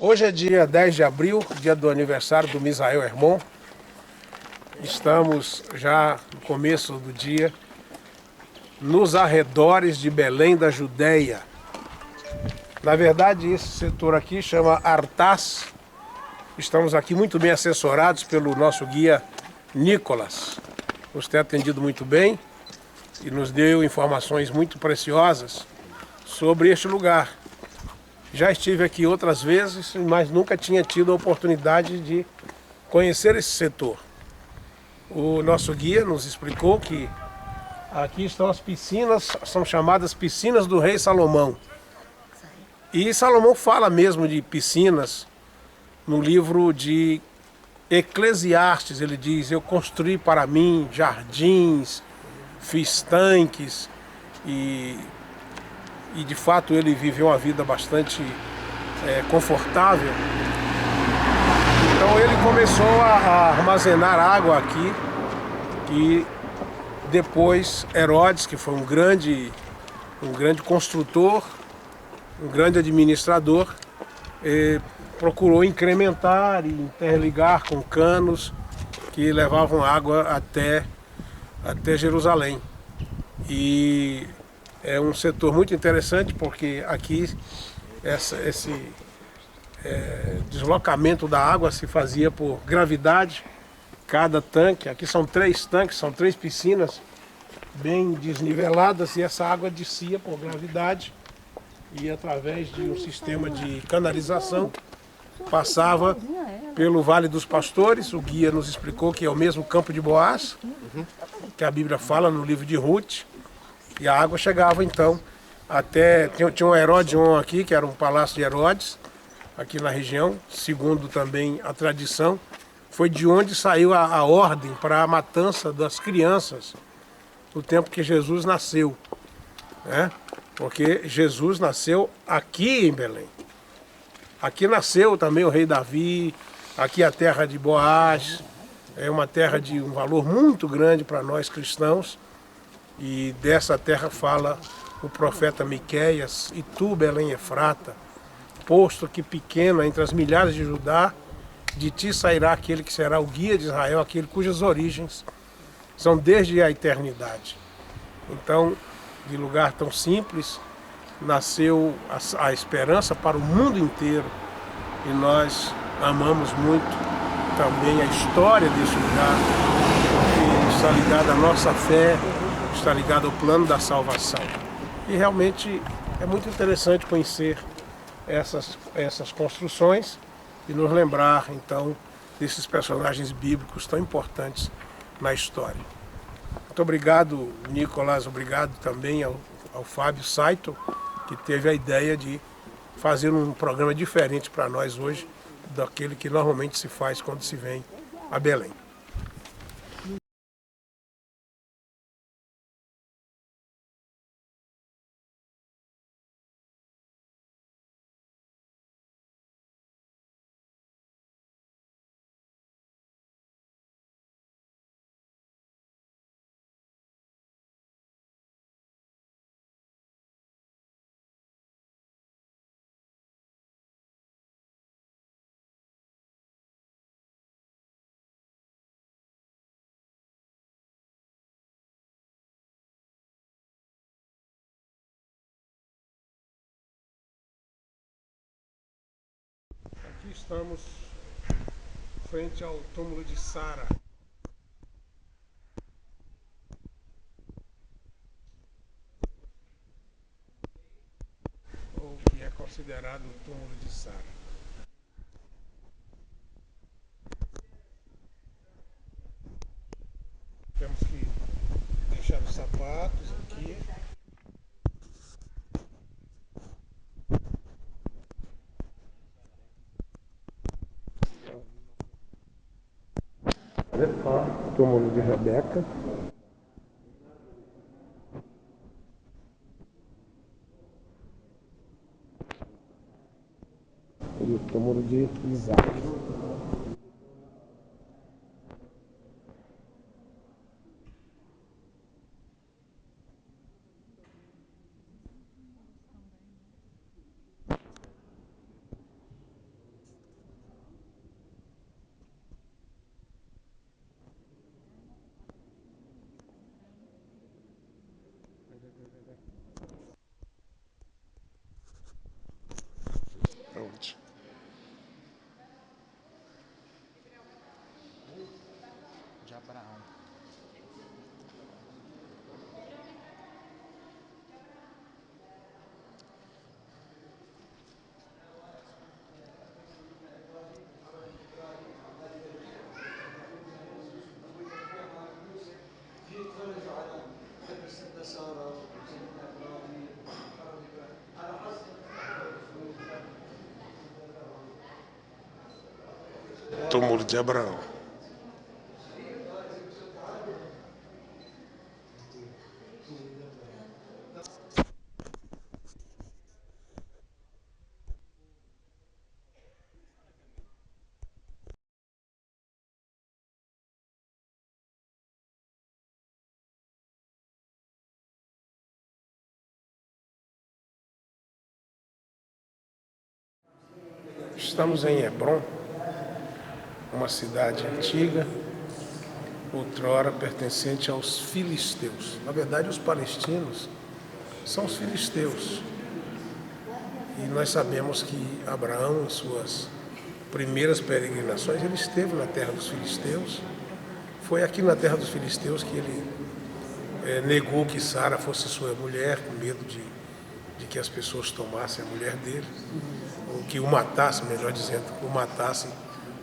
Hoje é dia 10 de abril, dia do aniversário do Misael Hermon. Estamos já no começo do dia, nos arredores de Belém da Judéia. Na verdade, esse setor aqui chama Artás. Estamos aqui muito bem assessorados pelo nosso guia Nicolas. Nos tem atendido muito bem e nos deu informações muito preciosas sobre este lugar. Já estive aqui outras vezes, mas nunca tinha tido a oportunidade de conhecer esse setor. O nosso guia nos explicou que aqui estão as piscinas, são chamadas piscinas do rei Salomão. E Salomão fala mesmo de piscinas no livro de Eclesiastes. Ele diz: eu construí para mim jardins, fiz tanques e de fato ele viveu uma vida bastante confortável. Então ele começou a armazenar água aqui e depois Herodes, que foi um grande construtor, um grande administrador, procurou incrementar e interligar com canos que levavam água até Jerusalém. E é um setor muito interessante porque aqui esse deslocamento da água se fazia por gravidade. Cada tanque, aqui são 3 tanques, são 3 piscinas bem desniveladas e essa água descia por gravidade e através de um sistema de canalização passava pelo Vale dos Pastores. O guia nos explicou que é o mesmo campo de Boaz, que a Bíblia fala no livro de Ruth. E a água chegava então até... Tinha um Herodion aqui, que era um palácio de Herodes, aqui na região, segundo também a tradição. Foi de onde saiu a ordem para a matança das crianças no tempo que Jesus nasceu, né? Porque Jesus nasceu aqui em Belém. Aqui nasceu também o rei Davi, aqui a terra de Boaz, é uma terra de um valor muito grande para nós cristãos. E dessa terra fala o profeta Miqueias: e tu, Belém Efrata, posto que pequena entre as milhares de Judá, de ti sairá aquele que será o guia de Israel, aquele cujas origens são desde a eternidade. Então, de lugar tão simples, nasceu a esperança para o mundo inteiro. E nós amamos muito também a história desse lugar, porque está ligada à nossa fé, está ligado ao plano da salvação. E realmente é muito interessante conhecer essas construções e nos lembrar então desses personagens bíblicos tão importantes na história. Muito obrigado, Nicolas, obrigado também ao Fábio Saito, que teve a ideia de fazer um programa diferente para nós hoje, daquele que normalmente se faz quando se vem a Belém. Aqui estamos frente ao túmulo de Sara. Ou que é considerado o túmulo de Sara. Temos que deixar os sapatos aqui. Túmulo de Rebeca. E o túmulo de Isaac. Túmulo de Abraão. Estamos em Hebrom, uma cidade antiga, outrora pertencente aos filisteus. Na verdade, os palestinos são os filisteus. E nós sabemos que Abraão, em suas primeiras peregrinações, ele esteve na terra dos filisteus. Foi aqui na terra dos filisteus que ele negou que Sara fosse sua mulher, com medo de que as pessoas tomassem a mulher dele, ou que o matassem, melhor dizendo, o matassem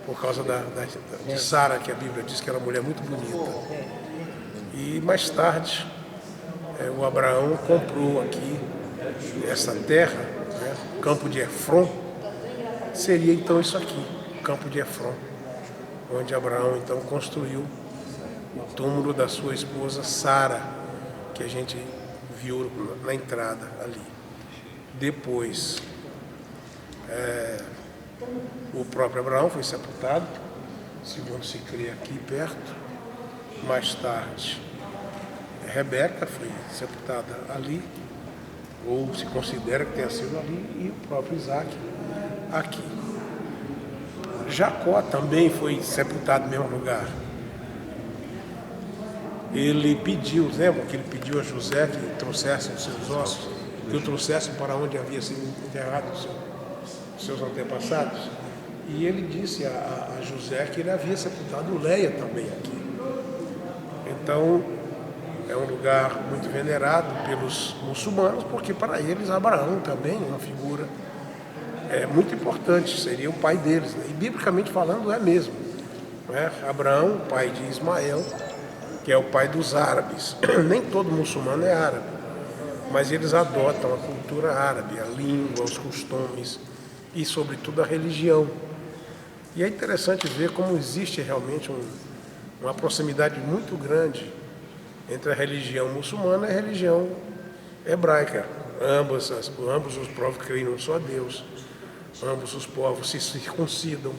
por causa de Sara, que a Bíblia diz que era uma mulher muito bonita. E mais tarde, o Abraão comprou aqui essa terra, né, o campo de Efron, seria então isso aqui, o campo de Efron, onde Abraão então construiu o túmulo da sua esposa Sara, que a gente viu na entrada ali. Depois, o próprio Abraão foi sepultado, segundo se crê aqui perto. Mais tarde, Rebeca foi sepultada ali, ou se considera que tenha sido ali, e o próprio Isaac aqui. Jacó também foi sepultado no mesmo lugar. Ele pediu, lembra que ele pediu a José que trouxesse os seus ossos, que o trouxesse para onde havia sido enterrado os seus antepassados? E ele disse a José que ele havia sepultado Leia também aqui. Então, é um lugar muito venerado pelos muçulmanos, porque para eles Abraão também é uma figura muito importante, seria o pai deles, né? E biblicamente falando é mesmo, né? Abraão, pai de Ismael, que é o pai dos árabes. Nem todo muçulmano é árabe, mas eles adotam a cultura árabe, a língua, os costumes e, sobretudo, a religião. E é interessante ver como existe realmente uma proximidade muito grande entre a religião muçulmana e a religião hebraica. Ambos os povos creem num só Deus, ambos os povos se circuncidam,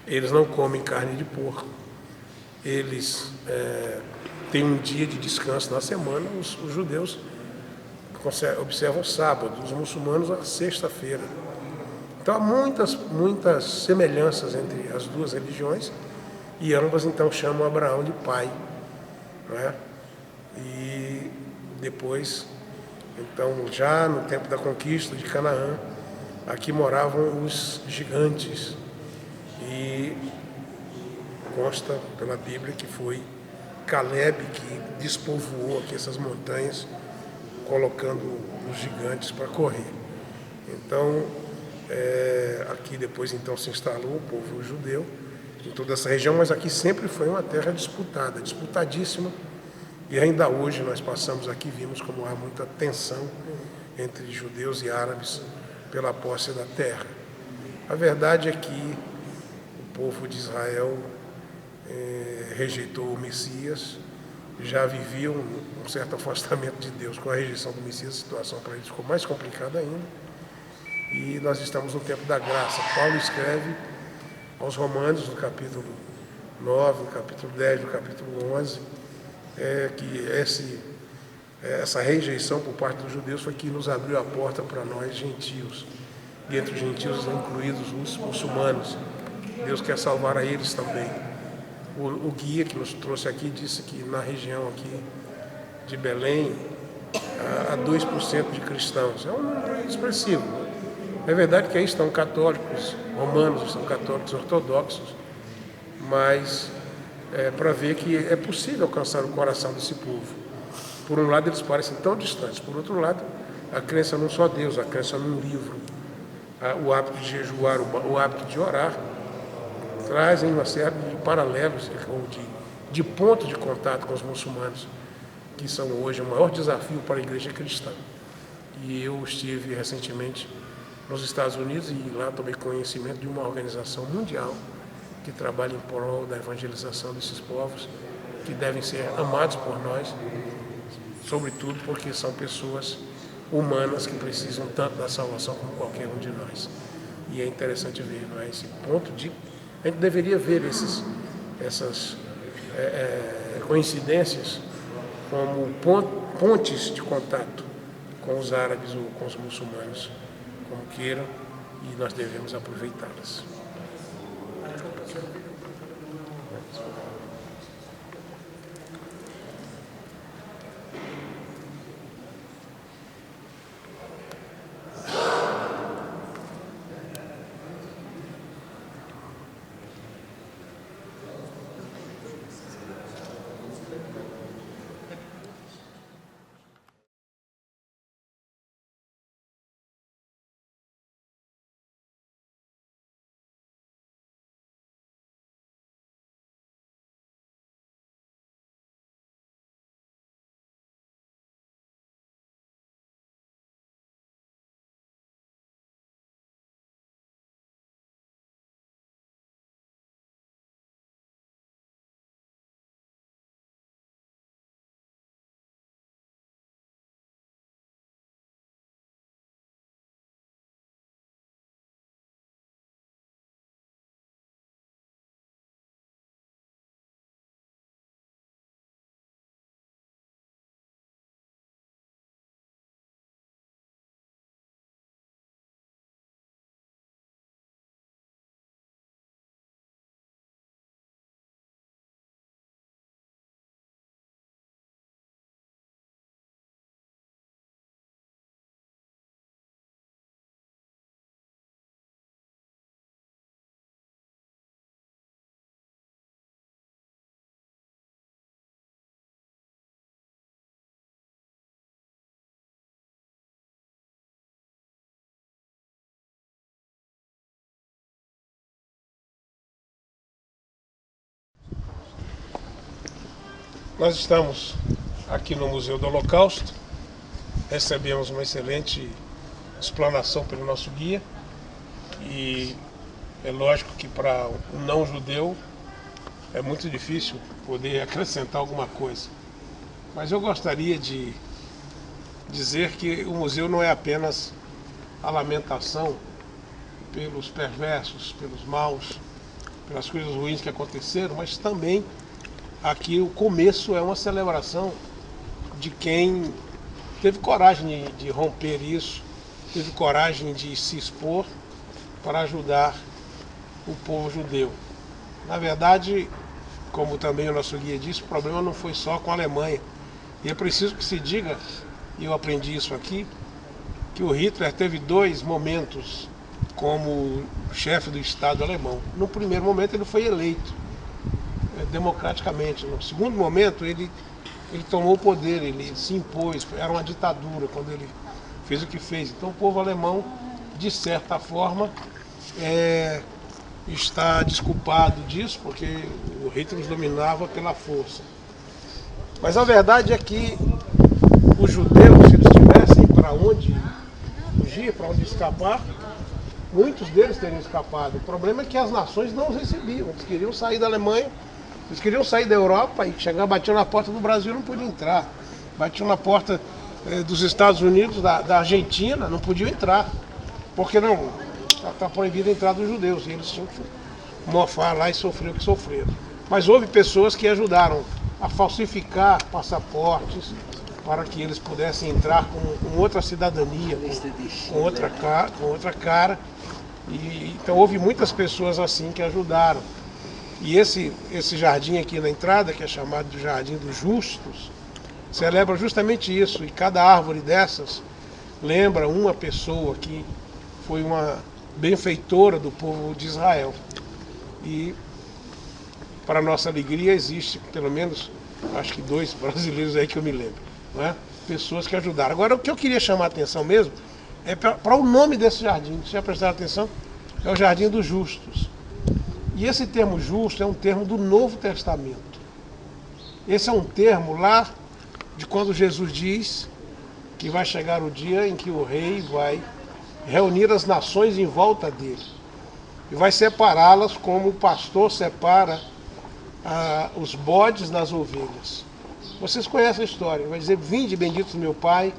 eles não comem carne de porco, eles têm um dia de descanso na semana, os judeus observam o sábado, os muçulmanos a sexta-feira. Então há muitas semelhanças entre as duas religiões e ambas então chamam Abraão de pai, não é? E depois, então já no tempo da conquista de Canaã, aqui moravam os gigantes e consta pela Bíblia que foi Caleb que despovoou aqui essas montanhas, colocando os gigantes para correr. Então, aqui depois então se instalou o povo judeu em toda essa região, mas aqui sempre foi uma terra disputada, disputadíssima, e ainda hoje nós passamos aqui, vimos como há muita tensão entre judeus e árabes pela posse da terra. A verdade é que o povo de Israel rejeitou o Messias, já vivia um certo afastamento de Deus. Com a rejeição do Messias, a situação para eles ficou mais complicada ainda. E nós estamos no tempo da graça. Paulo escreve aos Romanos, no capítulo 9, no capítulo 10, no capítulo 11, que essa rejeição por parte dos judeus foi que nos abriu a porta para nós, gentios. E entre os gentios incluídos os muçulmanos. Deus quer salvar a eles também. O guia que nos trouxe aqui disse que na região aqui de Belém há 2% de cristãos. É um número expressivo. É verdade que aí estão católicos romanos, estão católicos ortodoxos, mas para ver que é possível alcançar o coração desse povo. Por um lado, eles parecem tão distantes. Por outro lado, a crença num só Deus, a crença num livro, o hábito de jejuar, o hábito de orar, trazem uma série de paralelos ou de pontos de contato com os muçulmanos, que são hoje o maior desafio para a igreja cristã. E eu estive recentemente nos Estados Unidos e lá tomei conhecimento de uma organização mundial que trabalham em prol da evangelização desses povos, que devem ser amados por nós, sobretudo porque são pessoas humanas que precisam tanto da salvação como qualquer um de nós. E é interessante ver, não é, esse ponto de... A gente deveria ver essas coincidências como pontes de contato com os árabes ou com os muçulmanos, como queiram, e nós devemos aproveitá-las. Nós estamos aqui no Museu do Holocausto, recebemos uma excelente explanação pelo nosso guia, e é lógico que para um não-judeu é muito difícil poder acrescentar alguma coisa. Mas eu gostaria de dizer que o museu não é apenas a lamentação pelos perversos, pelos maus, pelas coisas ruins que aconteceram, mas também aqui o começo é uma celebração de quem teve coragem de romper isso, teve coragem de se expor para ajudar o povo judeu. Na verdade, como também o nosso guia disse, o problema não foi só com a Alemanha. E é preciso que se diga, e eu aprendi isso aqui, que o Hitler teve dois momentos como chefe do Estado alemão. No primeiro momento ele foi eleito democraticamente. No segundo momento ele tomou o poder, ele se impôs, era uma ditadura quando ele fez o que fez. Então o povo alemão, de certa forma, está desculpado disso, porque o Hitler os dominava pela força. Mas a verdade é que os judeus, se eles tivessem para onde fugir, para onde escapar, muitos deles teriam escapado. O problema é que as nações não os recebiam. Eles queriam sair da Alemanha, eles queriam sair da Europa e chegar, batiam na porta do Brasil, não podiam entrar. Batiam na porta dos Estados Unidos, da Argentina, não podiam entrar. Porque não está proibida a entrada dos judeus. E eles tinham que mofar lá e sofrer o que sofreram. Mas houve pessoas que ajudaram a falsificar passaportes para que eles pudessem entrar com outra cidadania, com outra cara. Então houve muitas pessoas assim que ajudaram. E esse jardim aqui na entrada, que é chamado de Jardim dos Justos, celebra justamente isso. E cada árvore dessas lembra uma pessoa que foi uma benfeitora do povo de Israel. E, para nossa alegria, existe pelo menos, acho que 2 brasileiros aí que eu me lembro, não é? Pessoas que ajudaram. Agora, o que eu queria chamar a atenção mesmo é para o nome desse jardim. Vocês já prestaram atenção? É o Jardim dos Justos. E esse termo justo é um termo do Novo Testamento. Esse é um termo lá de quando Jesus diz que vai chegar o dia em que o rei vai reunir as nações em volta dele. e vai separá-las como o pastor separa os bodes das ovelhas. Vocês conhecem a história. Vai dizer: vinde, benditos meu Pai,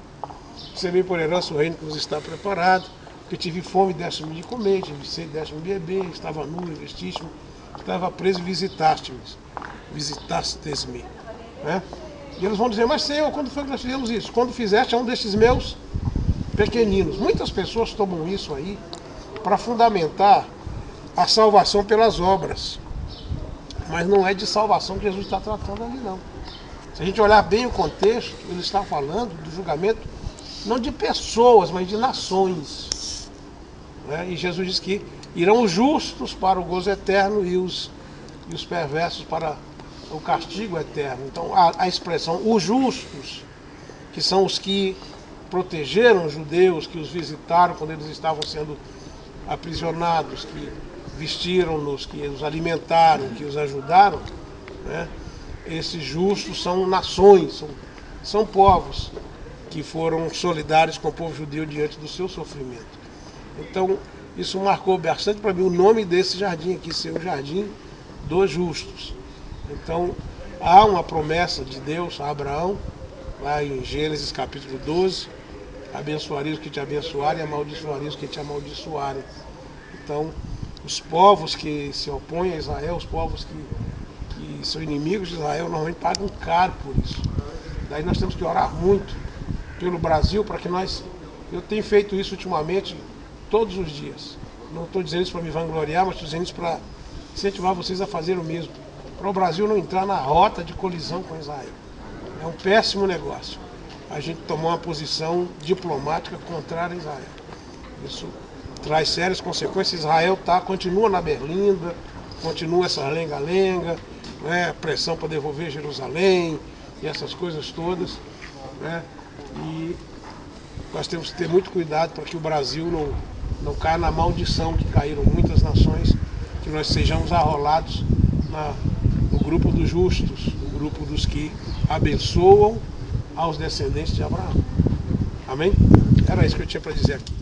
recebi por herança o reino que vos está preparado, porque tive fome, deste-me de comer, tive sede, deste-me de beber, estava nu, e vestiste-me, estava preso e visitastes-me. Né? E eles vão dizer: mas Senhor, quando foi que nós fizemos isso? Quando fizeste a um destes meus pequeninos. Muitas pessoas tomam isso aí para fundamentar a salvação pelas obras. Mas não é de salvação que Jesus está tratando ali, não. Se a gente olhar bem o contexto, ele está falando do julgamento não de pessoas, mas de nações. Né? E Jesus diz que irão os justos para o gozo eterno e os perversos para o castigo eterno. Então a expressão os justos, que são os que protegeram os judeus, que os visitaram quando eles estavam sendo aprisionados, que vestiram-nos, que os alimentaram, que os ajudaram, né? Esses justos são nações, são povos que foram solidários com o povo judeu diante do seu sofrimento. Então, isso marcou bastante para mim o nome desse jardim aqui, ser o Jardim dos Justos. Então, há uma promessa de Deus a Abraão, lá em Gênesis capítulo 12, abençoarei os que te abençoarem e amaldiçoarei os que te amaldiçoarem. Então, os povos que se opõem a Israel, os povos que são inimigos de Israel, normalmente pagam caro por isso. Daí nós temos que orar muito pelo Brasil para que eu tenho feito isso ultimamente todos os dias. Não estou dizendo isso para me vangloriar, mas estou dizendo isso para incentivar vocês a fazer o mesmo. Para o Brasil não entrar na rota de colisão com Israel. É um péssimo negócio a gente tomar uma posição diplomática contrária a Israel. Isso traz sérias consequências. Israel continua na berlinda, continua essa lenga-lenga, né, pressão para devolver Jerusalém e essas coisas todas. Né, e nós temos que ter muito cuidado para que o Brasil não caia na maldição que caíram muitas nações, que nós sejamos arrolados no grupo dos justos, no grupo dos que abençoam aos descendentes de Abraão. Amém? Era isso que eu tinha para dizer aqui.